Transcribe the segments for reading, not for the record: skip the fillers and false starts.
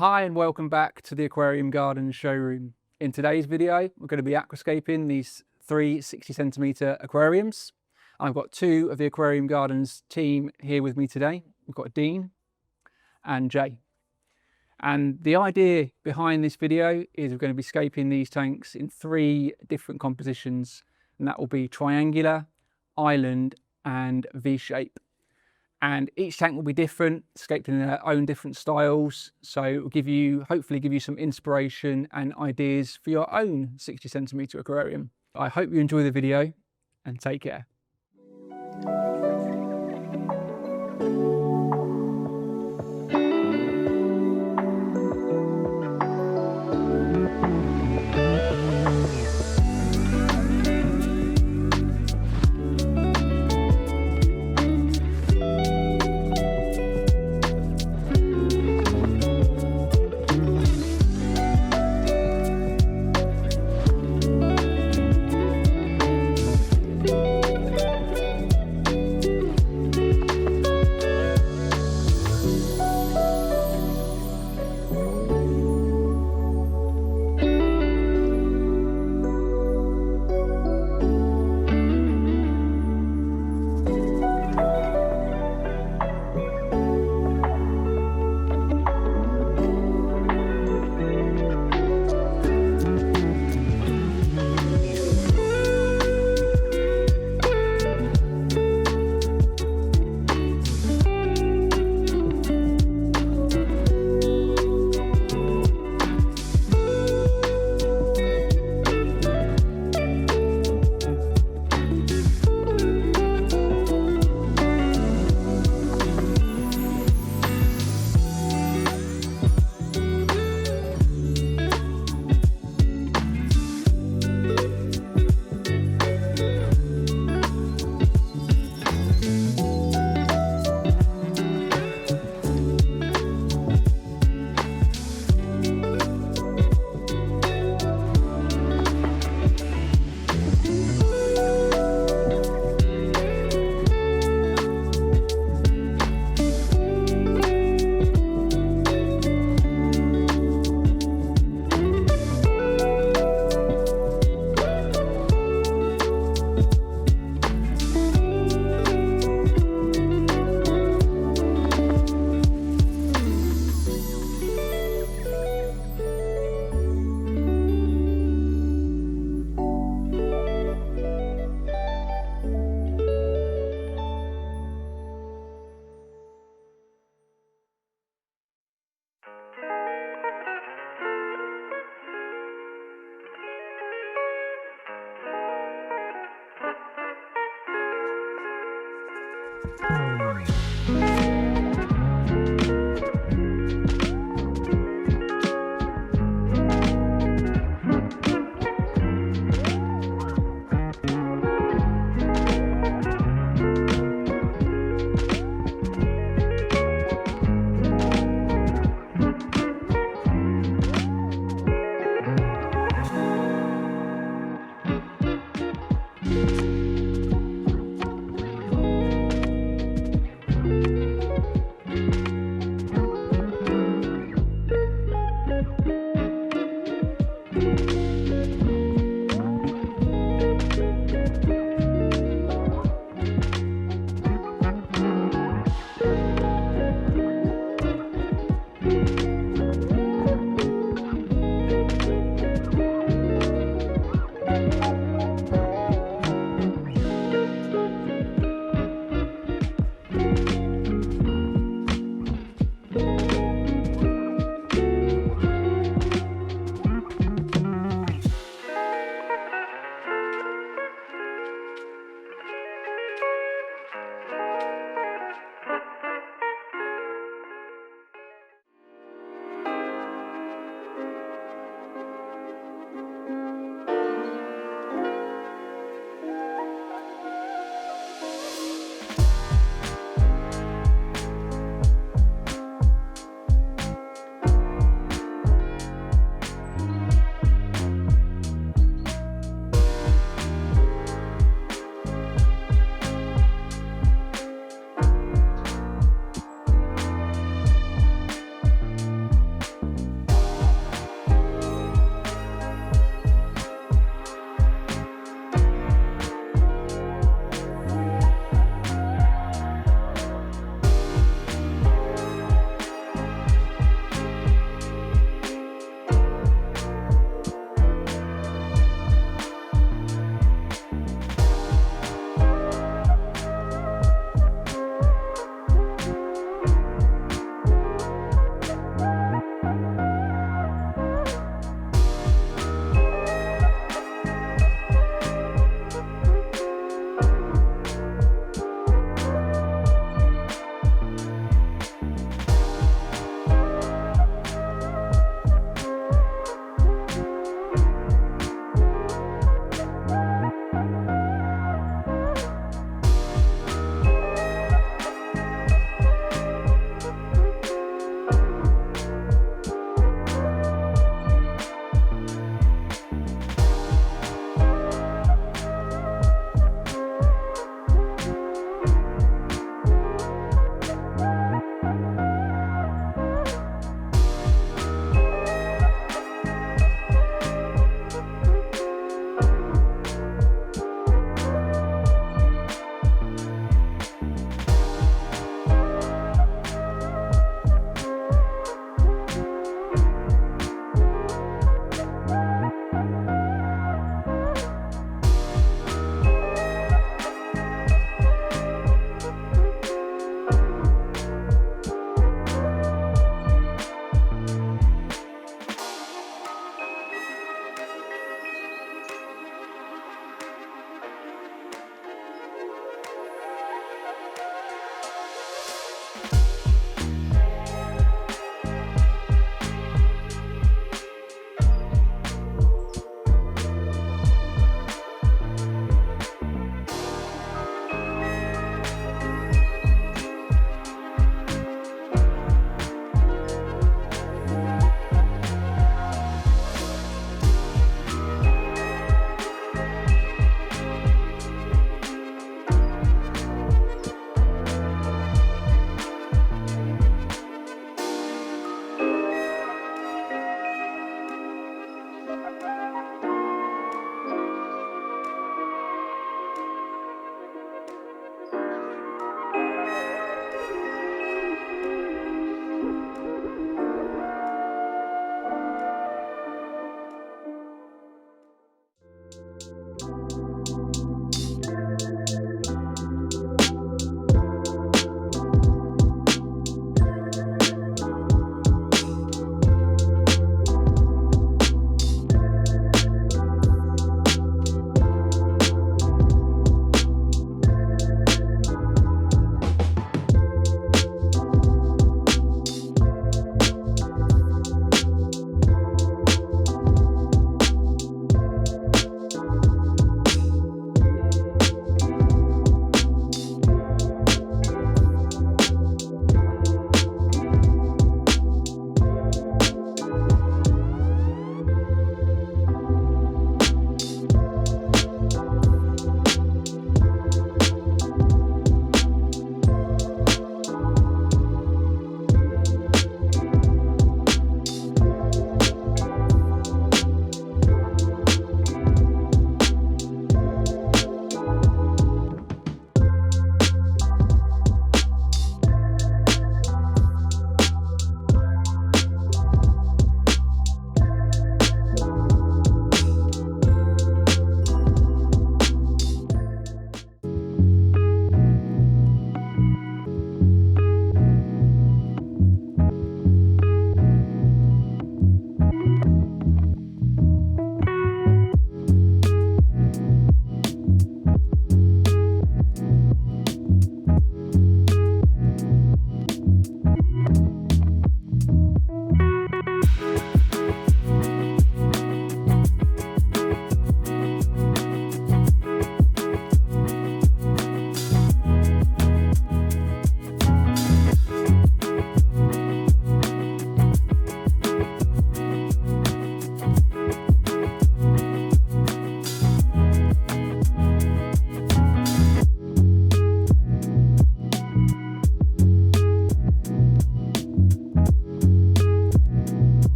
Hi and welcome back to the Aquarium Garden Showroom. In today's video, we're going to be aquascaping these three 60cm aquariums. I've got two of the Aquarium Gardens team here with me today. We've got Dean and Jay. And the idea behind this video is we're going to be scaping these tanks in three different compositions, and that will be triangular, island and V-shape. And each tank will be different, scaped in their own different styles. So it will hopefully give you some inspiration and ideas for your own 60cm aquarium. I hope you enjoy the video and take care.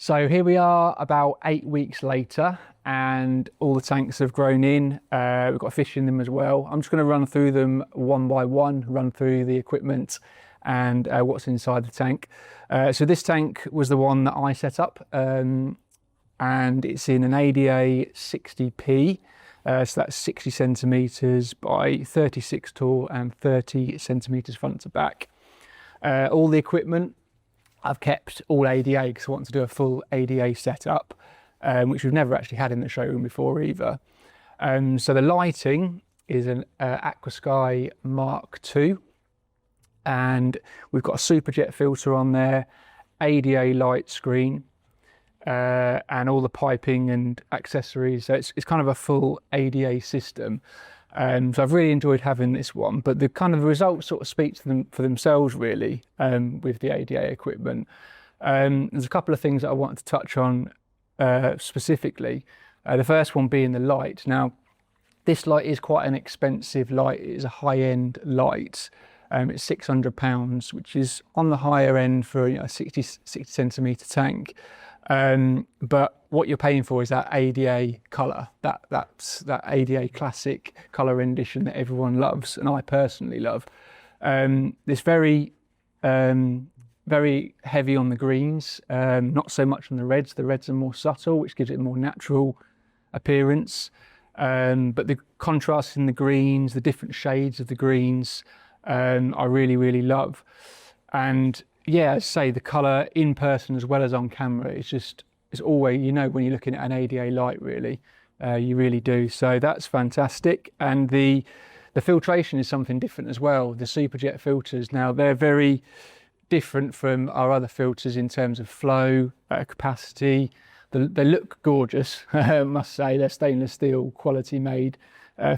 So here we are about 8 weeks later, and all the tanks have grown in. We've got fish in them as well. I'm just going to run through them one by one, run through the equipment and what's inside the tank. So this tank was the one that I set up, and it's in an ADA 60p. So that's 60 centimetres by 36 tall and 30 centimetres front to back. All the equipment I've kept all ADA because I want to do a full ADA setup, which we've never actually had in the showroom before either. So the lighting is an Aquascape Mark II, and we've got a superjet filter on there, ADA light screen, and all the piping and accessories. So it's kind of a full ADA system. So I've really enjoyed having this one, but the kind of results sort of speak to them for themselves really, with the ADA equipment. There's a couple of things that I wanted to touch on specifically. The first one being the light. Now, this light is quite an expensive light. It is a high-end light. It's £600, which is on the higher end for a 60 centimetre tank. But what you're paying for is that ADA colour, that ADA classic colour rendition that everyone loves, and I personally love. It's very heavy on the greens, not so much on the reds. The reds are more subtle, which gives it a more natural appearance. But the contrast in the greens, the different shades of the greens, I really love. And yeah, as I say, the colour in person as well as on camera, it's always, you know, when you're looking at an ADA light, really, you really do. So that's fantastic. And the filtration is something different as well. The superjet filters, now they're very different from our other filters in terms of flow, capacity. They look gorgeous, I must say. They're stainless steel, quality made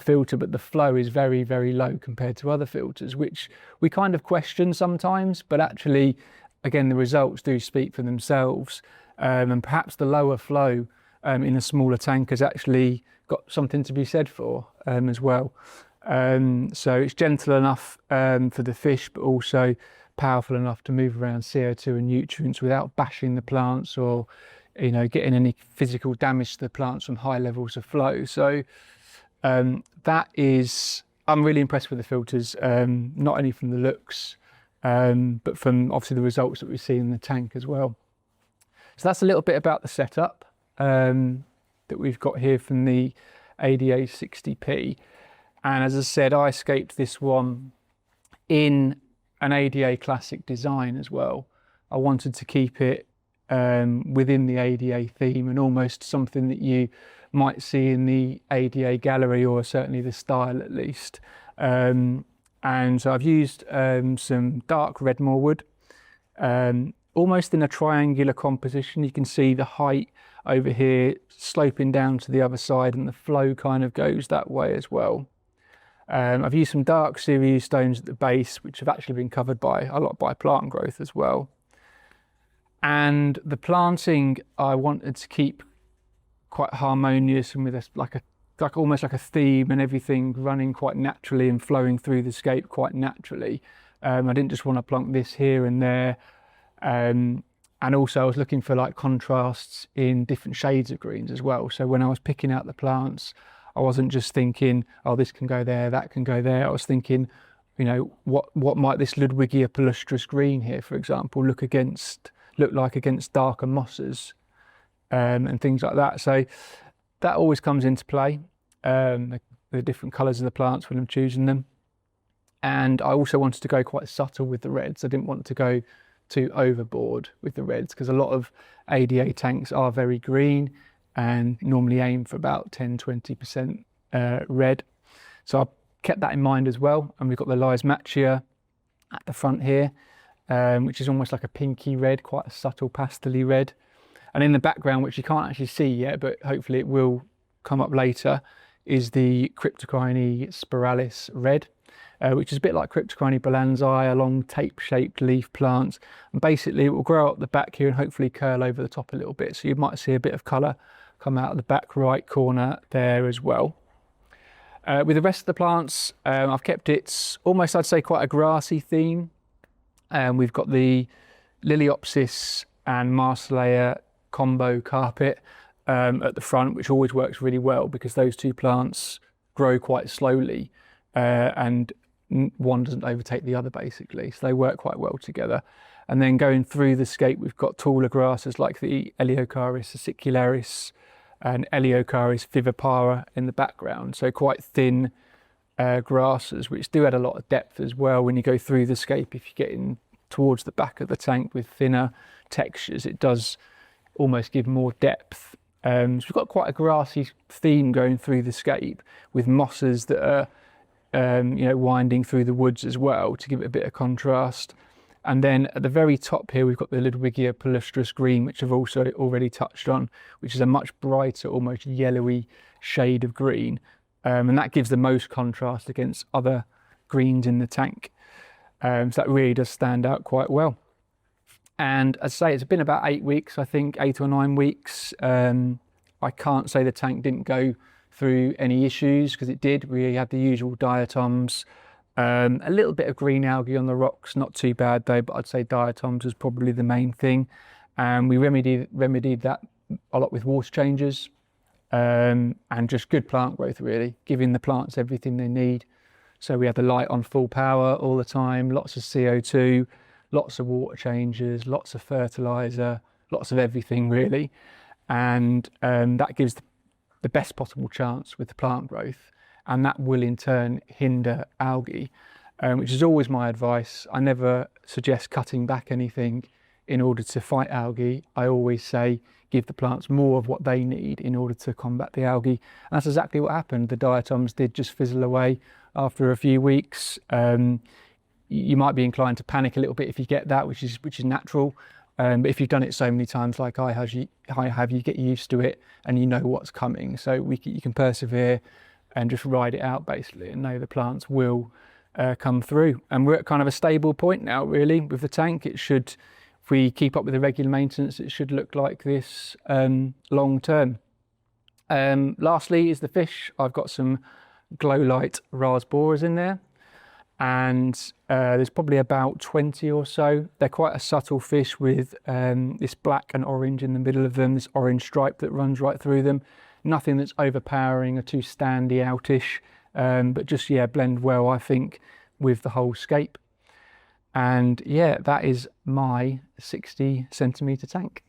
filter, but the flow is very low compared to other filters, which we kind of question sometimes, but actually, again, the results do speak for themselves. And perhaps the lower flow in a smaller tank has actually got something to be said for as well. So it's gentle enough for the fish, but also powerful enough to move around CO2 and nutrients without bashing the plants or, you know, getting any physical damage to the plants from high levels of flow. So that is, I'm really impressed with the filters, not only from the looks, but from obviously the results that we see in the tank as well. So that's a little bit about the setup that we've got here from the ADA 60p. And as I said, I escaped this one in an ADA classic design as well. I wanted to keep it within the ADA theme and almost something that you might see in the ADA gallery, or certainly the style at least. And so I've used some dark Redmore wood, almost in a triangular composition. You can see the height over here sloping down to the other side, and the flow kind of goes that way as well. I've used some dark series stones at the base, which have actually been covered by a lot by plant growth as well. And the planting I wanted to keep quite harmonious and with almost like a theme, and everything running quite naturally and flowing through the scape quite naturally. I didn't just want to plonk this here and there. And also I was looking for like contrasts in different shades of greens as well. So when I was picking out the plants, I wasn't just thinking, oh, this can go there, that can go there. I was thinking, you know, what might this Ludwigia palustris green here, for example, look like against darker mosses, and things like that. So that always comes into play, the different colours of the plants when I'm choosing them. And I also wanted to go quite subtle with the reds. I didn't want to go too overboard with the reds, because a lot of ADA tanks are very green and normally aim for about 10-20% red. So I kept that in mind as well. And we've got the Lysmachia at the front here, which is almost like a pinky red, quite a subtle pastel-y red. And in the background, which you can't actually see yet, but hopefully it will come up later, is the Cryptocoine spiralis red, which is a bit like Cryptocoine balanzai, a long tape-shaped leaf plant. And basically it will grow up the back here and hopefully curl over the top a little bit. So you might see a bit of colour come out of the back right corner there as well. With the rest of the plants, I've kept it almost, I'd say, quite a grassy theme. We've got the Liliopsis and Marsilea combo carpet at the front, which always works really well because those two plants grow quite slowly and one doesn't overtake the other basically, so they work quite well together. And then going through the scape, we've got taller grasses like the Eleocharis Acicularis and Eleocharis vivipara in the background, so quite thin grasses, which do add a lot of depth as well when you go through the scape. If you get in towards the back of the tank with thinner textures, it does almost give more depth. So we've got quite a grassy theme going through the scape with mosses that are winding through the woods as well to give it a bit of contrast. And then at the very top here, we've got the Ludwigia palustris green, which I've also already touched on, which is a much brighter, almost yellowy shade of green. And that gives the most contrast against other greens in the tank. So that really does stand out quite well. And as I say, it's been about 8 weeks, I think 8 or 9 weeks. I can't say the tank didn't go through any issues, because it did. We had the usual diatoms, a little bit of green algae on the rocks, not too bad though, but I'd say diatoms was probably the main thing. And we remedied that a lot with water changes and just good plant growth, really, giving the plants everything they need. So we had the light on full power all the time, lots of CO2, lots of water changes, lots of fertilizer, lots of everything really. And that gives the best possible chance with the plant growth, and that will in turn hinder algae, which is always my advice. I never suggest cutting back anything in order to fight algae. I always say give the plants more of what they need in order to combat the algae. And that's exactly what happened. The diatoms did just fizzle away after a few weeks. You might be inclined to panic a little bit if you get that, which is natural. But if you've done it so many times like I have, you get used to it and you know what's coming. So you can persevere and just ride it out basically, and know the plants will come through. And we're at kind of a stable point now really with the tank. It should, if we keep up with the regular maintenance, it should look like this long term. Lastly is the fish. I've got some glow light rasboras in there, and there's probably about 20 or so. They're quite a subtle fish with this black and orange in the middle of them, this orange stripe that runs right through them. Nothing that's overpowering or too standy outish, but just, yeah, blend well, I think, with the whole scape. And yeah, that is my 60 centimetre tank.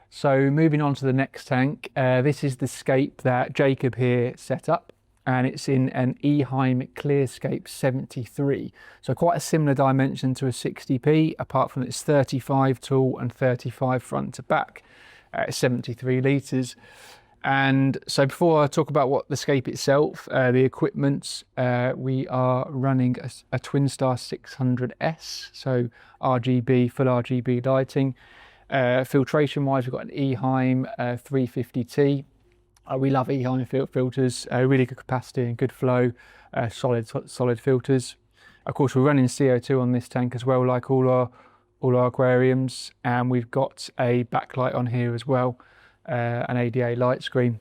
So moving on to the next tank, this is the scape that Jacob here set up, and it's in an Eheim Clearscape 73. So quite a similar dimension to a 60p, apart from it's 35 tall and 35 front to back, 73 litres. And so before I talk about what the scape itself, the equipment, we are running a Twinstar 600S, so RGB, full RGB lighting. Filtration wise, we've got an Eheim 350T. We love Eheim filters, really good capacity and good flow, solid filters. Of course, we're running CO2 on this tank as well, like all our aquariums, and we've got a backlight on here as well, an ADA light screen.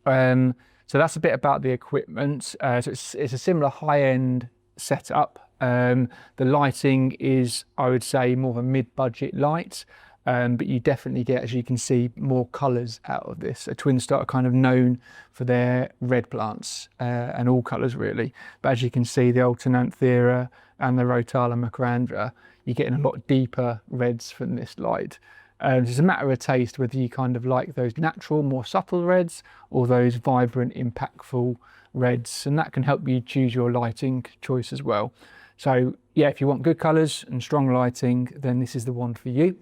So that's a bit about the equipment. So it's a similar high-end setup. The lighting is, I would say, more of a mid-budget light. but you definitely get, as you can see, more colours out of this. A twin star are kind of known for their red plants and all colours really, but as you can see, the Alternanthera and the Rotala macrandra, you're getting a lot deeper reds from this light. It's a matter of taste whether you kind of like those natural, more subtle reds or those vibrant, impactful reds, and that can help you choose your lighting choice as well. So yeah, if you want good colours and strong lighting, then this is the one for you.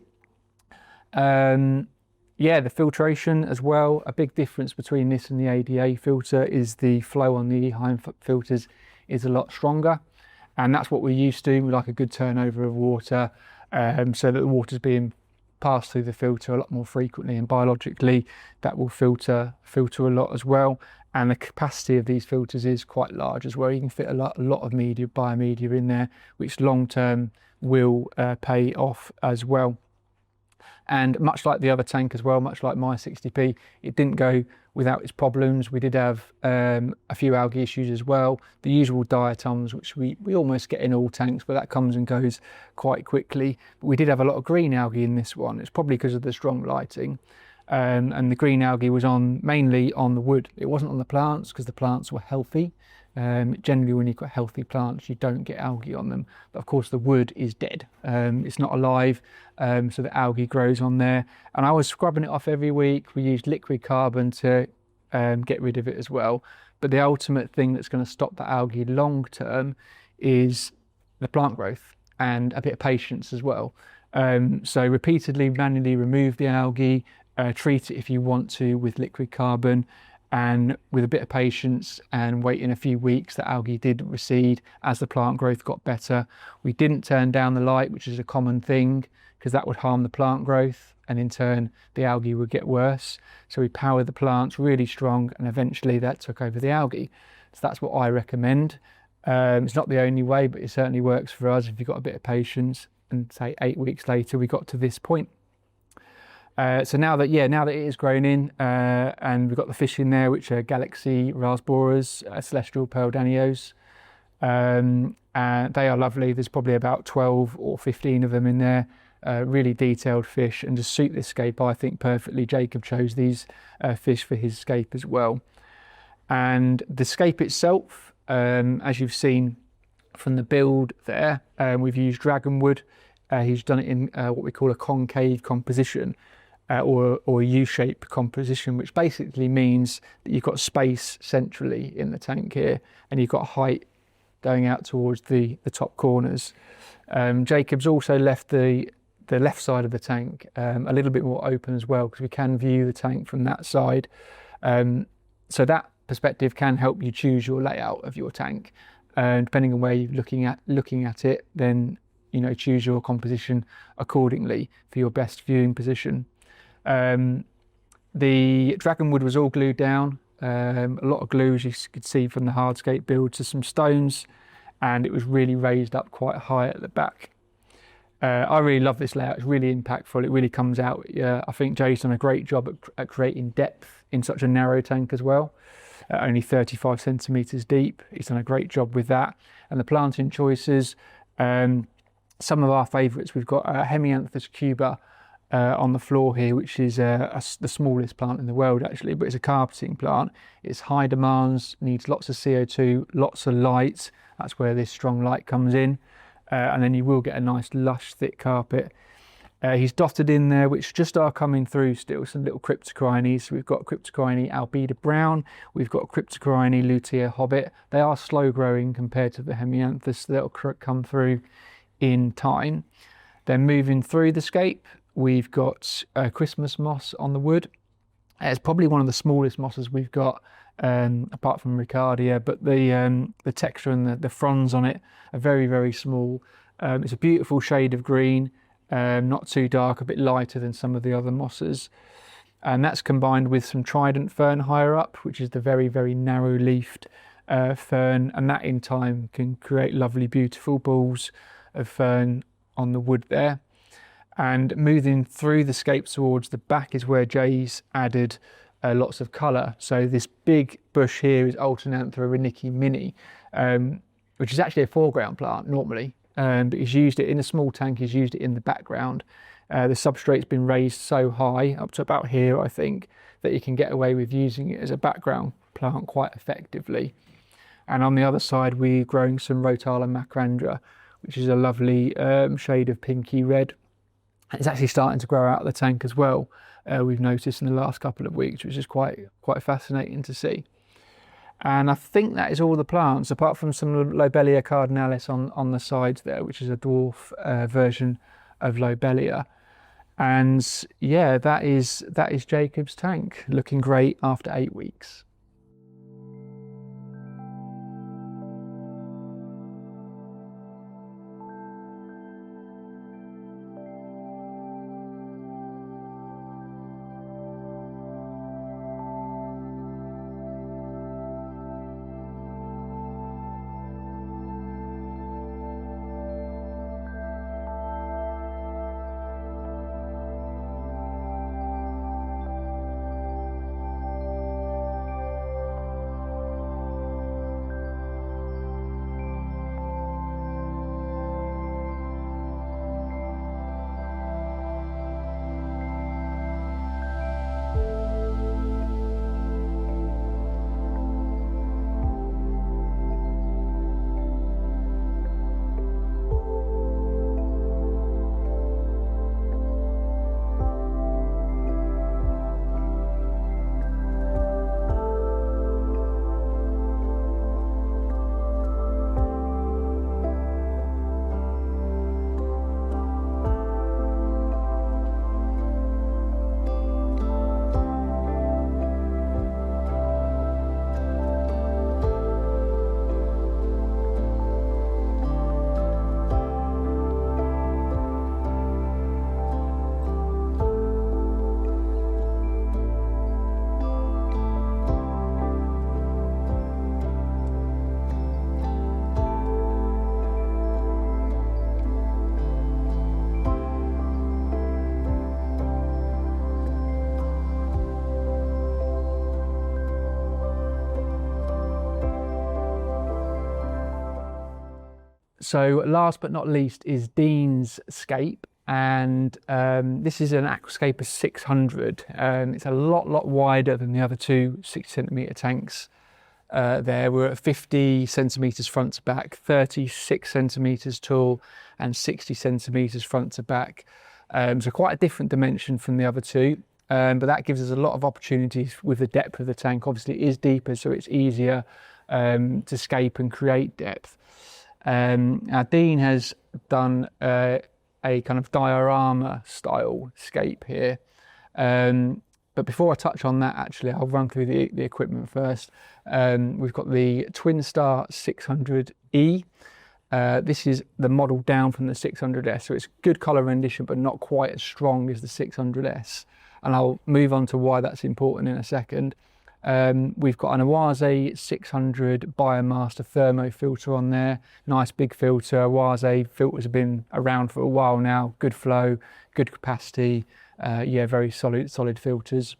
Yeah, the filtration as well. A big difference between this and the ADA filter is the flow on the Eheim filters is a lot stronger, and that's what we're used to. We like a good turnover of water, so that the water's being passed through the filter a lot more frequently, and biologically that will filter a lot as well. And the capacity of these filters is quite large as well. You can fit a lot of media, biomedia in there, which long term will pay off as well. And much like the other tank as well, much like my 60p, it didn't go without its problems. We did have a few algae issues as well. The usual diatoms, which we almost get in all tanks, but that comes and goes quite quickly. But we did have a lot of green algae in this one. It's probably because of the strong lighting. And the green algae was mainly on the wood. It wasn't on the plants because the plants were healthy. Generally when you've got healthy plants, you don't get algae on them. But of course the wood is dead. It's not alive, so the algae grows on there. And I was scrubbing it off every week. We used liquid carbon to get rid of it as well. But the ultimate thing that's going to stop the algae long term is the plant growth and a bit of patience as well. So repeatedly manually remove the algae, treat it if you want to with liquid carbon, and with a bit of patience and waiting a few weeks, the algae did recede as the plant growth got better. We didn't turn down the light, which is a common thing, because that would harm the plant growth, and in turn the algae would get worse. So we powered the plants really strong, and eventually that took over the algae. So that's what I recommend. It's not the only way, but it certainly works for us if you've got a bit of patience. And say 8 weeks later we got to this point. So now that it is grown in, and we've got the fish in there, which are Galaxy Rasboras, Celestial Pearl Danios, and they are lovely. There's probably about 12 or 15 of them in there. Really detailed fish, and to suit this scape I think perfectly. Jacob chose these fish for his scape as well. And the scape itself, as you've seen from the build there, we've used dragonwood. He's done it in what we call a concave composition, or a U-shaped composition, which basically means that you've got space centrally in the tank here, and you've got height going out towards the top corners. Jacob's also left the left side of the tank a little bit more open as well, because we can view the tank from that side. So that perspective can help you choose your layout of your tank, and depending on where you're looking at it, then choose your composition accordingly for your best viewing position. The dragonwood was all glued down, a lot of glue, as you could see from the Hardscape build, to some stones, and it was really raised up quite high at the back. I really love this layout. It's really impactful. It really comes out. I think Jay's done a great job at creating depth in such a narrow tank as well, only 35 centimeters deep. He's done a great job with that. And the planting choices, some of our favourites, we've got Hemianthus cuba on the floor here, which is the smallest plant in the world actually, but it's a carpeting plant. It's high demands, needs lots of CO2, lots of light. That's where this strong light comes in, and then you will get a nice lush thick carpet. He's dotted in there, which just are coming through still, some little Cryptocorynes. So we've got Cryptocoryne albida brown, we've got Cryptocoryne lutea hobbit. They are slow growing compared to the Hemianthus, so they'll come through in time. Then moving through the scape, we've got Christmas moss on the wood. It's probably one of the smallest mosses we've got, apart from Ricardia, but the texture and the fronds on it are very, very small. It's a beautiful shade of green, not too dark, a bit lighter than some of the other mosses. And that's combined with some trident fern higher up, which is the very, very narrow leafed fern, and that in time can create lovely, beautiful balls of fern on the wood there. And moving through the scape towards the back is where Jay's added lots of colour. So this big bush here is Alternanthera renici mini, which is actually a foreground plant normally, but he's used it in a small tank. He's used it in the background, The substrate's been raised so high, up to about here I think, that you can get away with using it as a background plant quite effectively. And on the other side we're growing some Rotala macrandra, which is a lovely shade of pinky red. It's actually starting to grow out of the tank as well, we've noticed in the last couple of weeks, which is quite fascinating to see. And I think that is all the plants, apart from some Lobelia cardinalis on the sides there, which is a dwarf version of Lobelia. And yeah, that is Jacob's tank, looking great after 8 weeks. So last but not least is Dean's Scape, and this is an Aquascaper 600. It's a lot wider than the other two 60cm tanks. There we're at 50 centimeters front to back, 36 centimeters tall, and 60 centimeters front to back. So quite a different dimension from the other two, but that gives us a lot of opportunities with the depth of the tank. Obviously it is deeper, so it's easier to scape and create depth. Now Dean has done a kind of diorama style scape here, but before I touch on that, actually I'll run through the equipment first. We've got the Twinstar 600E. This is the model down from the 600S, so it's good colour rendition but not quite as strong as the 600S, and I'll move on to why that's important in a second. We've got an Awase 600 Biomaster thermo filter on there, nice big filter. Awase filters have been around for a while now, good flow, good capacity, yeah, very solid filters.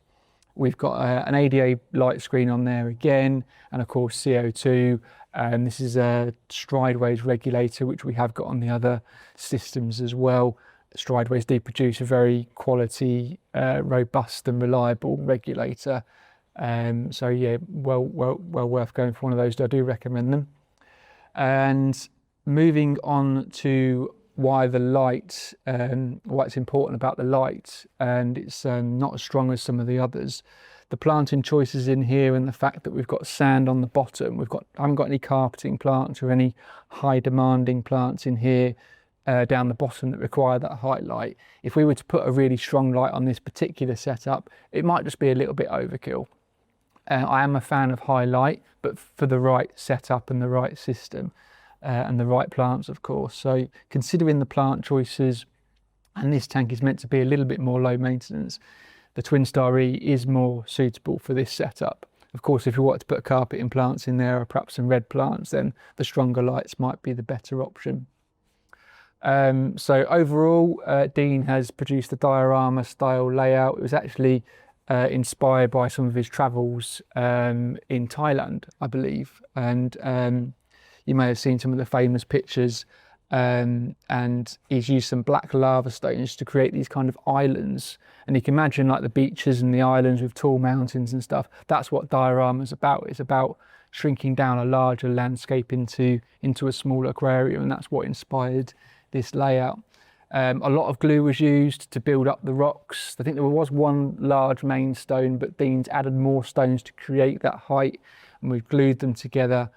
We've got an ADA light screen on there again, and of course CO2, and this is a Strideways regulator, which we have got on the other systems as well. Strideways do produce a very quality, robust and reliable regulator. So yeah, well worth going for one of those. I do recommend them. And moving on to why the light, why it's important about the light, and it's not as strong as some of the others. The planting choices in here, and the fact that we've got sand on the bottom. I haven't got any carpeting plants or any high demanding plants in here down the bottom that require that high light. If we were to put a really strong light on this particular setup, it might just be a little bit overkill. I am a fan of high light, but for the right setup and the right system and the right plants, of course. So considering the plant choices, and this tank is meant to be a little bit more low maintenance, the Twinstar E is more suitable for this setup. Of course, if you want to put carpeting plants in there or perhaps some red plants, then the stronger lights might be the better option. So overall, Dean has produced a diorama style layout. It was actually inspired by some of his travels in Thailand, I believe, and you may have seen some of the famous pictures and he's used some black lava stones to create these kind of islands. And you can imagine like the beaches and the islands with tall mountains and stuff. That's what diorama's about. It's about shrinking down a larger landscape into a smaller aquarium, and that's what inspired this layout. A lot of glue was used to build up the rocks. I think there was one large main stone, but Dean's added more stones to create that height, and we've glued them together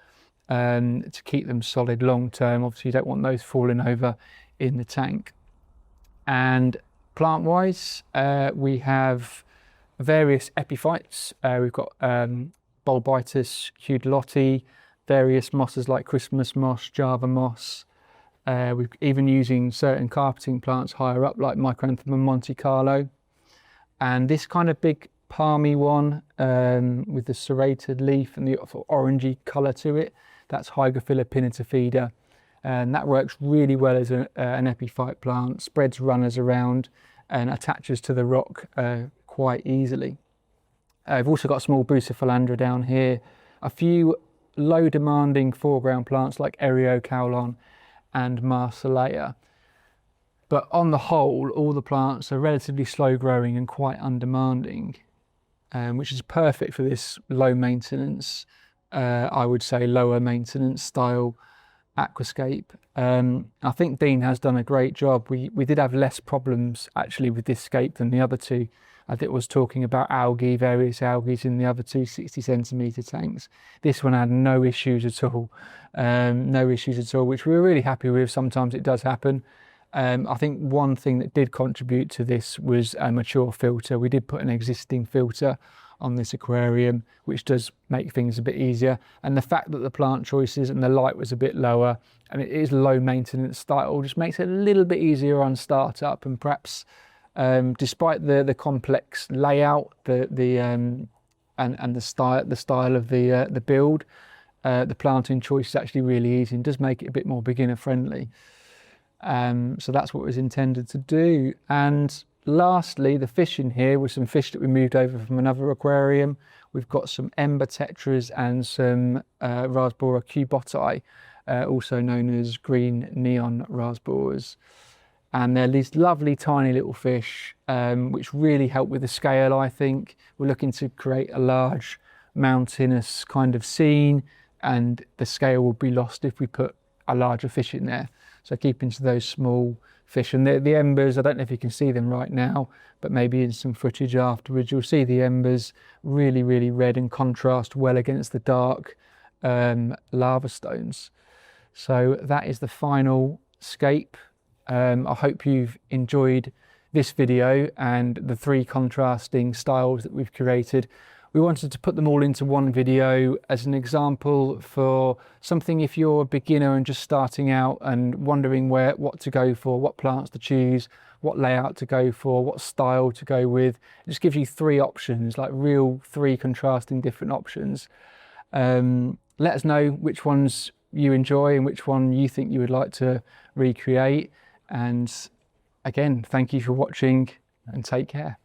to keep them solid long term. Obviously you don't want those falling over in the tank. And plant wise, we have various epiphytes. We've got Bulbitis, Cudulotti, various mosses like Christmas moss, Java moss. We're even using certain carpeting plants higher up like Micranthemum Monte Carlo. And this kind of big palmy one with the serrated leaf and the orangey colour to it, that's Hygrophila pinnatifida, and that works really well as an epiphyte plant, spreads runners around and attaches to the rock quite easily. I've also got a small Bucephalandra down here, a few low demanding foreground plants like Eleocharis and Marsilea. But on the whole, all the plants are relatively slow growing and quite undemanding, which is perfect for this low maintenance, I would say lower maintenance style aquascape. I think Dean has done a great job. We did have less problems actually with this scape than the other two. I think was talking about algae, various algae in the other two 60 centimetre tanks. This one had no issues at all, which we were really happy with. Sometimes it does happen. I think one thing that did contribute to this was a mature filter. We did put an existing filter on this aquarium, which does make things a bit easier. And the fact that the plant choices and the light was a bit lower, and it is low maintenance style, just makes it a little bit easier on startup. And perhaps despite the complex layout, and the style of the build, the planting choice is actually really easy and does make it a bit more beginner friendly. So that's what it was intended to do. And lastly, the fish in here was some fish that we moved over from another aquarium. We've got some ember tetras and some Rasbora cuboti, also known as green neon rasboras. And they're these lovely tiny little fish, which really help with the scale, I think. We're looking to create a large mountainous kind of scene, and the scale will be lost if we put a larger fish in there. So keeping to those small fish. And the embers, I don't know if you can see them right now, but maybe in some footage afterwards, you'll see the embers really, really red and contrast well against the dark lava stones. So that is the final scape. I hope you've enjoyed this video and the three contrasting styles that we've created. We wanted to put them all into one video as an example for something if you're a beginner and just starting out and wondering what to go for, what plants to choose, what layout to go for, what style to go with. It just gives you three options, like real three contrasting different options. Let us know which ones you enjoy and which one you think you would like to recreate. And again, thank you for watching and take care.